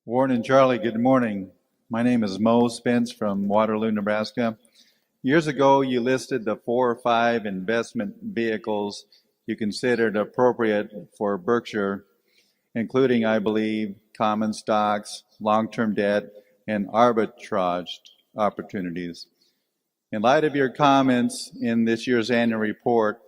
Warren and Charlie, good morning. My name is Mo Spence from Waterloo, Nebraska. Years ago, you listed the 4 or 5 investment vehicles you considered appropriate for Berkshire, including, I believe, common stocks, long-term debt, and arbitrage opportunities. In light of your comments in this year's annual report,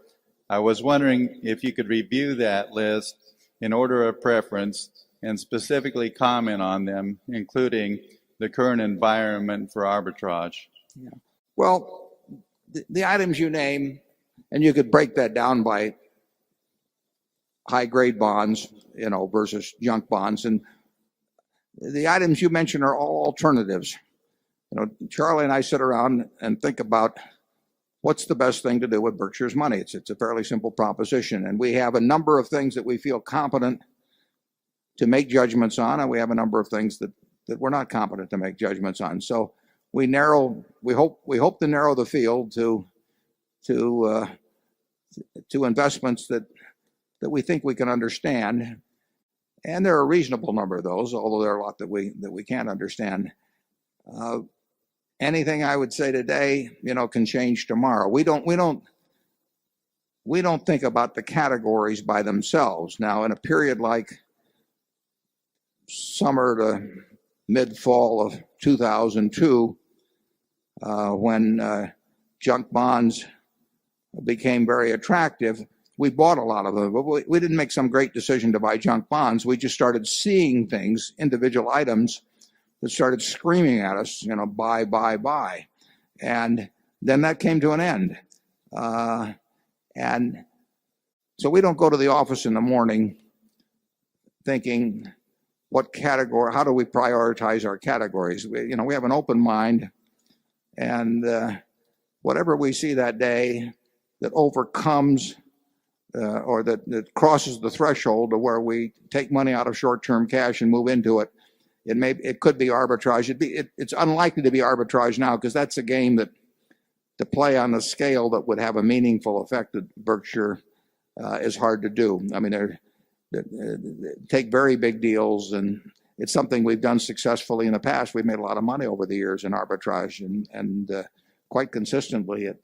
I was wondering if you could review that list in order of preference and specifically comment on them, including the current environment for arbitrage. Yeah. Well, the items you name, and you could break that down by high-grade bonds, versus junk bonds, and the items you mentioned are all alternatives. Charlie and I sit around and think about what's the best thing to do with Berkshire's money. It's a fairly simple proposition, and we have a number of things that we feel competent to make judgments on, and we have a number of things that we're not competent to make judgments on. So we hope to narrow the field to investments that we think we can understand, and there are a reasonable number of those, although there are a lot that we can't understand. Anything I would say today, can change tomorrow. We don't think about the categories by themselves. Now, in a period like summer to mid-fall of 2002, when junk bonds became very attractive, we bought a lot of them, but we didn't make some great decision to buy junk bonds. We just started seeing things, individual items, that started screaming at us, buy, buy, buy. And then that came to an end. And so we don't go to the office in the morning thinking, what category, how do we prioritize our categories? We have an open mind, and whatever we see that day that overcomes or that crosses the threshold to where we take money out of short-term cash and move into it, it could be arbitrage. It's unlikely to be arbitrage now, because that's a game that to play on the scale that would have a meaningful effect at Berkshire is hard to do. I mean, they take very big deals, and it's something we've done successfully in the past. We've made a lot of money over the years in arbitrage, and quite consistently at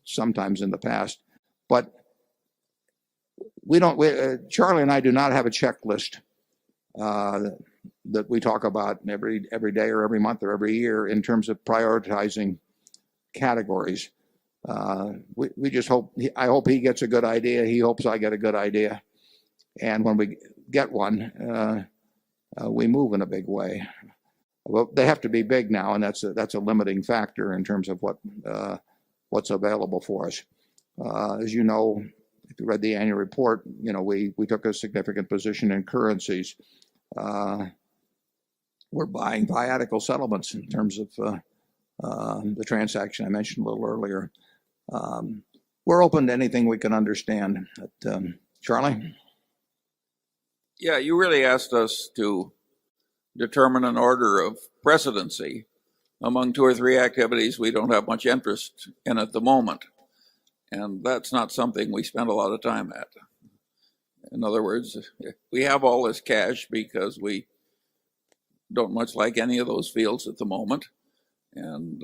sometimes in the past. But Charlie and I do not have a checklist that we talk about every day or every month or every year in terms of prioritizing categories. We just hope, I hope he gets a good idea. He hopes I get a good idea. And when we get one, we move in a big way. Well, they have to be big now, and that's a limiting factor in terms of what's available for us. As you know, if you read the annual report, we took a significant position in currencies. We're buying viatical settlements in terms of the transaction I mentioned a little earlier. We're open to anything we can understand. Charlie? Yeah, you really asked us to determine an order of precedency among 2 or 3 activities we don't have much interest in at the moment. And that's not something we spend a lot of time at. In other words, we have all this cash because we don't much like any of those fields at the moment. And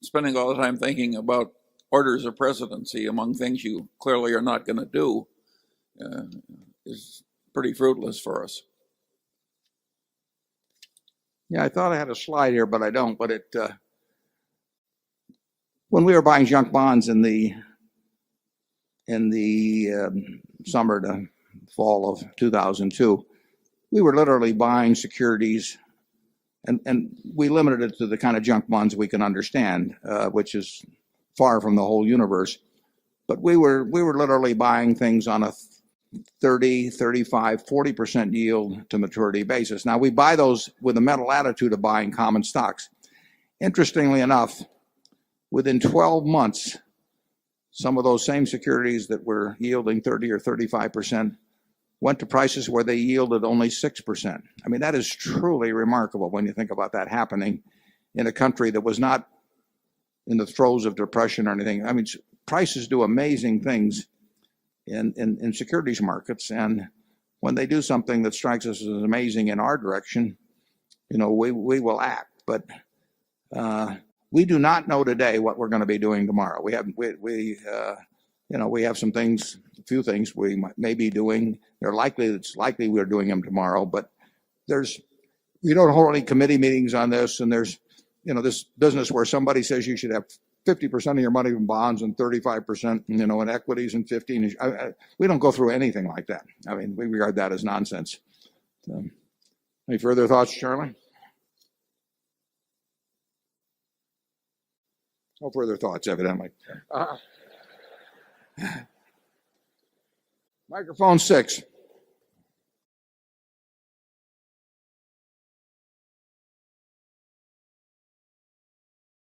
spending all the time thinking about orders of precedency among things you clearly are not going to do is pretty fruitless for us. Yeah, I thought I had a slide here, but I don't. But when we were buying junk bonds in the summer to fall of 2002, we were literally buying securities, and we limited it to the kind of junk bonds we can understand, which is far from the whole universe. But we were literally buying things on a 30, 35, 40% yield to maturity basis. Now, we buy those with a mental attitude of buying common stocks. Interestingly enough, within 12 months, some of those same securities that were yielding 30 or 35% went to prices where they yielded only 6%. I mean, that is truly remarkable when you think about that happening in a country that was not in the throes of depression or anything. I mean, prices do amazing things in securities markets, and when they do something that strikes us as amazing in our direction, we will act. But we do not know today what we're going to be doing tomorrow. We have some things, a few things we may be doing. It's likely we're doing them tomorrow. But we don't hold any committee meetings on this, and there's this business where somebody says you should have 50% of your money in bonds and 35%, in equities and 15. We don't go through anything like that. I mean, we regard that as nonsense. Any further thoughts, Charlie? No further thoughts, evidently. Microphone 6.